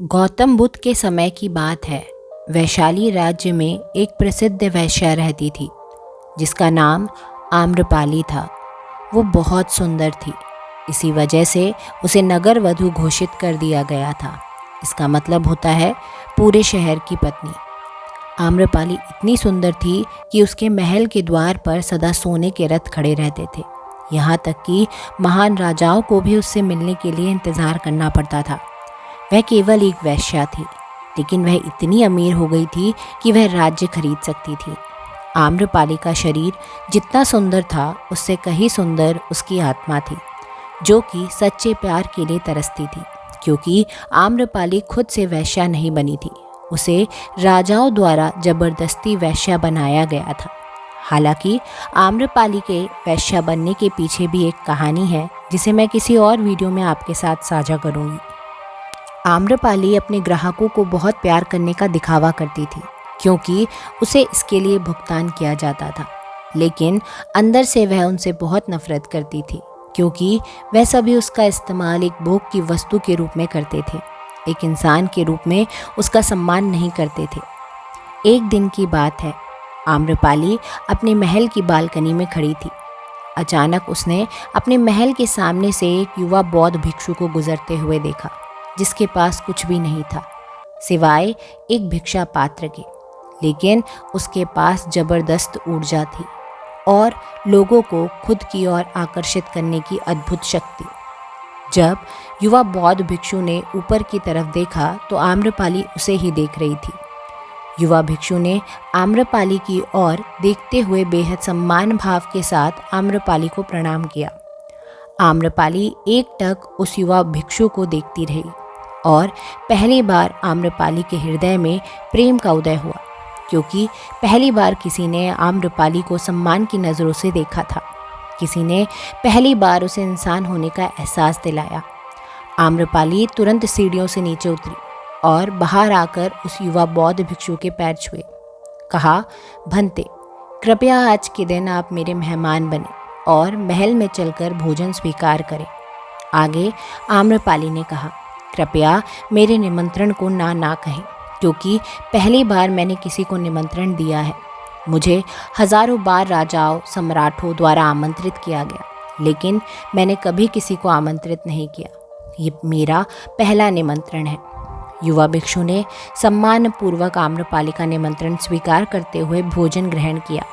गौतम बुद्ध के समय की बात है। वैशाली राज्य में एक प्रसिद्ध वैश्या रहती थी जिसका नाम आम्रपाली था। वो बहुत सुंदर थी, इसी वजह से उसे नगर वधू घोषित कर दिया गया था। इसका मतलब होता है पूरे शहर की पत्नी। आम्रपाली इतनी सुंदर थी कि उसके महल के द्वार पर सदा सोने के रथ खड़े रहते थे। यहाँ तक कि महान राजाओं को भी उससे मिलने के लिए इंतज़ार करना पड़ता था। वह केवल एक वेश्या थी, लेकिन वह इतनी अमीर हो गई थी कि वह राज्य खरीद सकती थी। आम्रपाली का शरीर जितना सुंदर था, उससे कहीं सुंदर उसकी आत्मा थी, जो कि सच्चे प्यार के लिए तरसती थी। क्योंकि आम्रपाली खुद से वेश्या नहीं बनी थी, उसे राजाओं द्वारा जबरदस्ती वेश्या बनाया गया था। हालांकि आम्रपाली के वेश्या बनने के पीछे भी एक कहानी है, जिसे मैं किसी और वीडियो में आपके साथ साझा करूंगी। आम्रपाली अपने ग्राहकों को बहुत प्यार करने का दिखावा करती थी, क्योंकि उसे इसके लिए भुगतान किया जाता था। लेकिन अंदर से वह उनसे बहुत नफरत करती थी, क्योंकि वह सभी उसका इस्तेमाल एक भोग की वस्तु के रूप में करते थे, एक इंसान के रूप में उसका सम्मान नहीं करते थे। एक दिन की बात है, आम्रपाली अपने महल की बालकनी में खड़ी थी। अचानक उसने अपने महल के सामने से एक युवा बौद्ध भिक्षु को गुजरते हुए देखा, जिसके पास कुछ भी नहीं था सिवाय एक भिक्षा पात्र के। लेकिन उसके पास जबरदस्त ऊर्जा थी और लोगों को खुद की ओर आकर्षित करने की अद्भुत शक्ति। जब युवा बौद्ध भिक्षु ने ऊपर की तरफ देखा तो आम्रपाली उसे ही देख रही थी। युवा भिक्षु ने आम्रपाली की ओर देखते हुए बेहद सम्मान भाव के साथ आम्रपाली को प्रणाम किया। आम्रपाली एकटक उस युवा भिक्षु को देखती रही और पहली बार आम्रपाली के हृदय में प्रेम का उदय हुआ, क्योंकि पहली बार किसी ने आम्रपाली को सम्मान की नज़रों से देखा था। किसी ने पहली बार उसे इंसान होने का एहसास दिलाया। आम्रपाली तुरंत सीढ़ियों से नीचे उतरी और बाहर आकर उस युवा बौद्ध भिक्षु के पैर छुए। कहा, भंते, कृपया आज के दिन आप मेरे मेहमान बने और महल में चलकर भोजन स्वीकार करें। आगे आम्रपाली ने कहा, कृपया मेरे निमंत्रण को ना कहें, क्योंकि पहली बार मैंने किसी को निमंत्रण दिया है। मुझे हजारों बार राजाओं, सम्राटों द्वारा आमंत्रित किया गया, लेकिन मैंने कभी किसी को आमंत्रित नहीं किया। ये मेरा पहला निमंत्रण है। युवा भिक्षु ने सम्मानपूर्वक आम्रपाली का निमंत्रण स्वीकार करते हुए भोजन ग्रहण किया।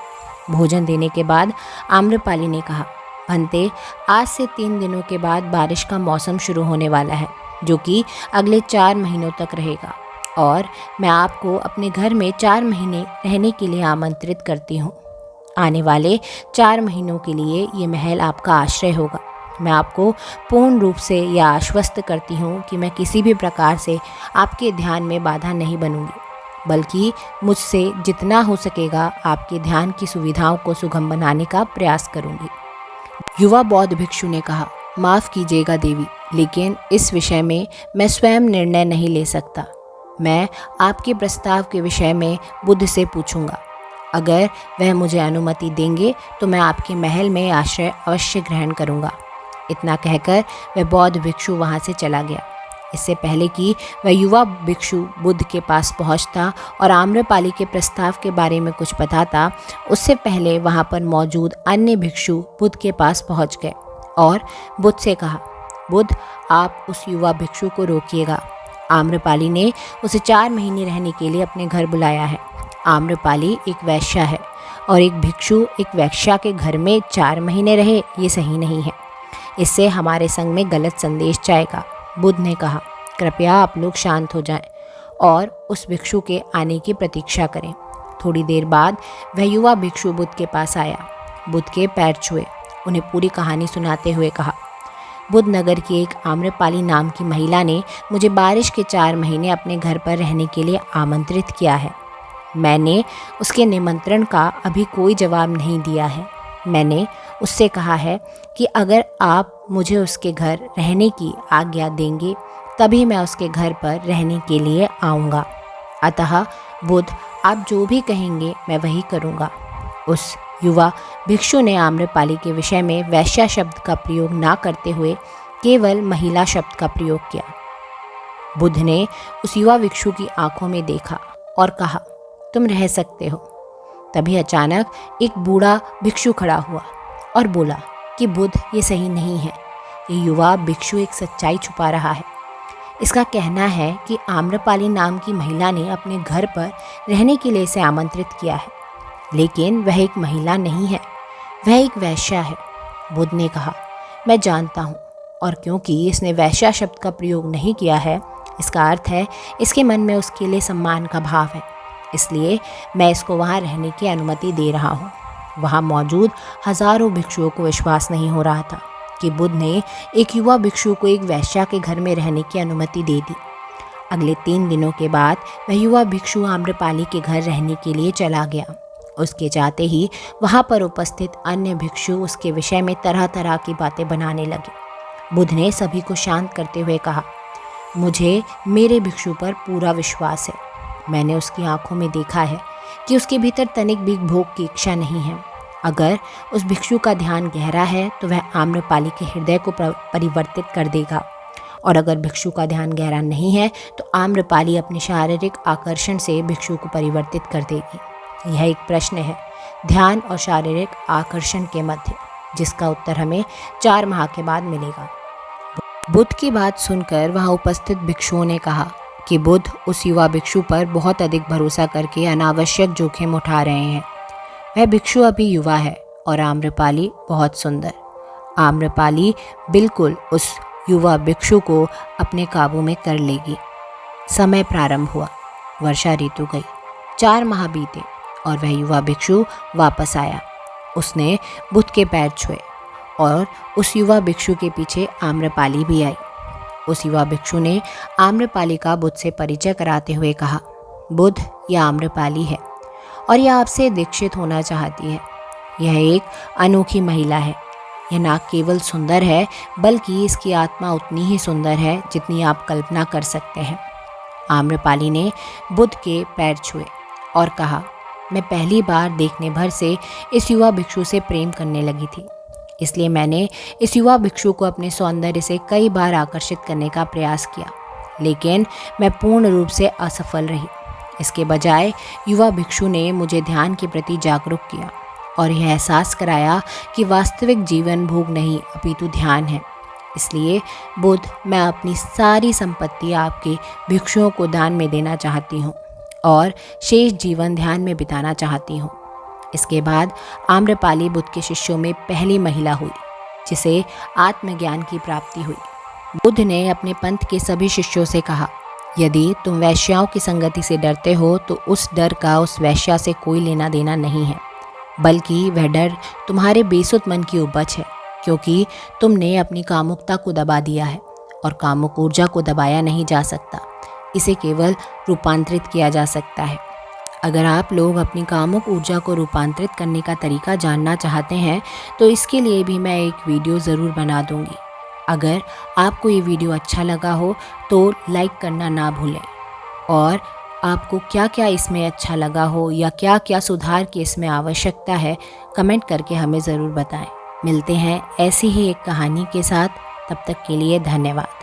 भोजन देने के बाद आम्रपाली ने कहा, भंते, आज से 3 दिनों के बाद बारिश का मौसम शुरू होने वाला है, जो कि अगले 4 महीनों तक रहेगा, और मैं आपको अपने घर में 4 महीने रहने के लिए आमंत्रित करती हूँ। आने वाले 4 महीनों के लिए ये महल आपका आश्रय होगा। मैं आपको पूर्ण रूप से यह आश्वस्त करती हूँ कि मैं किसी भी प्रकार से आपके ध्यान में बाधा नहीं बनूंगी, बल्कि मुझसे जितना हो सकेगा आपके ध्यान की सुविधाओं को सुगम बनाने का प्रयास करूँगी। युवा बौद्ध भिक्षु ने कहा, माफ़ कीजिएगा देवी, लेकिन इस विषय में मैं स्वयं निर्णय नहीं ले सकता। मैं आपके प्रस्ताव के विषय में बुद्ध से पूछूंगा। अगर वह मुझे अनुमति देंगे तो मैं आपके महल में आश्रय अवश्य ग्रहण करूंगा। इतना कहकर वह बौद्ध भिक्षु वहां से चला गया। इससे पहले कि वह युवा भिक्षु बुद्ध के पास पहुंचता और आम्रपाली के प्रस्ताव के बारे में कुछ बताता, उससे पहले वहां पर मौजूद अन्य भिक्षु बुद्ध के पास पहुंच गए और बुद्ध से कहा, बुद्ध, आप उस युवा भिक्षु को रोकिएगा। आम्रपाली ने उसे 4 महीने रहने के लिए अपने घर बुलाया है। आम्रपाली एक वैश्या है और एक भिक्षु एक वैश्या के घर में 4 महीने रहे, ये सही नहीं है। इससे हमारे संग में गलत संदेश जाएगा। बुद्ध ने कहा, कृपया आप लोग शांत हो जाएं और उस भिक्षु के आने की प्रतीक्षा करें। थोड़ी देर बाद वह युवा भिक्षु बुद्ध के पास आया, बुद्ध के पैर छुए, उन्हें पूरी कहानी सुनाते हुए कहा, बुद्ध नगर की एक आम्रपाली नाम की महिला ने मुझे बारिश के 4 महीने अपने घर पर रहने के लिए आमंत्रित किया है। मैंने उसके निमंत्रण का अभी कोई जवाब नहीं दिया है। मैंने उससे कहा है कि अगर आप मुझे उसके घर रहने की आज्ञा देंगे, तभी मैं उसके घर पर रहने के लिए आऊँगा। अतः बुद्ध, आप जो भी कहेंगे मैं वही करूँगा। उस युवा भिक्षु ने आम्रपाली के विषय में वैश्या शब्द का प्रयोग ना करते हुए केवल महिला शब्द का प्रयोग किया। बुद्ध ने उस युवा भिक्षु की आंखों में देखा और कहा, तुम रह सकते हो। तभी अचानक एक बूढ़ा भिक्षु खड़ा हुआ और बोला कि बुद्ध, ये सही नहीं है। ये युवा भिक्षु एक सच्चाई छुपा रहा है। इसका कहना है कि आम्रपाली नाम की महिला ने अपने घर पर रहने के लिए इसे आमंत्रित किया है, लेकिन वह एक महिला नहीं है, वह एक वैश्या है। बुद्ध ने कहा, मैं जानता हूँ, और क्योंकि इसने वैश्या शब्द का प्रयोग नहीं किया है, इसका अर्थ है इसके मन में उसके लिए सम्मान का भाव है, इसलिए मैं इसको वहाँ रहने की अनुमति दे रहा हूँ। वहाँ मौजूद हजारों भिक्षुओं को विश्वास नहीं हो रहा था कि बुद्ध ने एक युवा भिक्षु को एक वैश्या के घर में रहने की अनुमति दे दी। अगले 3 दिनों के बाद वह युवा भिक्षु आम्रपाली के घर रहने के लिए चला गया। उसके जाते ही वहाँ पर उपस्थित अन्य भिक्षु उसके विषय में तरह तरह की बातें बनाने लगे। बुद्ध ने सभी को शांत करते हुए कहा, मुझे मेरे भिक्षु पर पूरा विश्वास है। मैंने उसकी आंखों में देखा है कि उसके भीतर तनिक भी भोग की इच्छा नहीं है। अगर उस भिक्षु का ध्यान गहरा है तो वह आम्रपाली के हृदय को परिवर्तित कर देगा, और अगर भिक्षु का ध्यान गहरा नहीं है तो आम्रपाली अपने शारीरिक आकर्षण से भिक्षु को परिवर्तित कर देगी। यह एक प्रश्न है ध्यान और शारीरिक आकर्षण के मध्य, जिसका उत्तर हमें 4 माह के बाद मिलेगा। बुद्ध की बात सुनकर वहाँ उपस्थित भिक्षुओं ने कहा कि बुद्ध उस युवा भिक्षु पर बहुत अधिक भरोसा करके अनावश्यक जोखिम उठा रहे हैं। वह भिक्षु अभी युवा है और आम्रपाली बहुत सुंदर। आम्रपाली बिल्कुल उस युवा भिक्षु को अपने काबू में कर लेगी। समय प्रारंभ हुआ, वर्षा ऋतु गई, 4 माह बीते और वह युवा भिक्षु वापस आया। उसने बुद्ध के पैर छुए और उस युवा भिक्षु के पीछे आम्रपाली भी आई। उस युवा भिक्षु ने आम्रपाली का बुद्ध से परिचय कराते हुए कहा, बुद्ध, यह आम्रपाली है और यह आपसे दीक्षित होना चाहती है। यह एक अनोखी महिला है। यह ना केवल सुंदर है बल्कि इसकी आत्मा उतनी ही सुंदर है जितनी आप कल्पना कर सकते हैं। आम्रपाली ने बुद्ध के पैर छुए और कहा, मैं पहली बार देखने भर से इस युवा भिक्षु से प्रेम करने लगी थी, इसलिए मैंने इस युवा भिक्षु को अपने सौंदर्य से कई बार आकर्षित करने का प्रयास किया, लेकिन मैं पूर्ण रूप से असफल रही। इसके बजाय युवा भिक्षु ने मुझे ध्यान के प्रति जागरूक किया और यह एहसास कराया कि वास्तविक जीवन भोग नहीं अपितु ध्यान है। इसलिए बुद्ध, मैं अपनी सारी संपत्ति आपके भिक्षुओं को दान में देना चाहती हूँ और शेष जीवन ध्यान में बिताना चाहती हूँ। इसके बाद आम्रपाली बुद्ध के शिष्यों में पहली महिला हुई जिसे आत्मज्ञान की प्राप्ति हुई। बुद्ध ने अपने पंथ के सभी शिष्यों से कहा, यदि तुम वैश्याओं की संगति से डरते हो तो उस डर का उस वैश्या से कोई लेना देना नहीं है, बल्कि वह डर तुम्हारे बेसुध मन की उपज है, क्योंकि तुमने अपनी कामुकता को दबा दिया है और कामुक ऊर्जा को दबाया नहीं जा सकता, इसे केवल रूपांतरित किया जा सकता है। अगर आप लोग अपनी कामुक ऊर्जा को रूपांतरित करने का तरीका जानना चाहते हैं तो इसके लिए भी मैं एक वीडियो ज़रूर बना दूंगी। अगर आपको ये वीडियो अच्छा लगा हो तो लाइक करना ना भूलें, और आपको क्या क्या इसमें अच्छा लगा हो या क्या क्या सुधार की इसमें आवश्यकता है, कमेंट करके हमें ज़रूर बताएं। मिलते हैं ऐसी ही एक कहानी के साथ, तब तक के लिए धन्यवाद।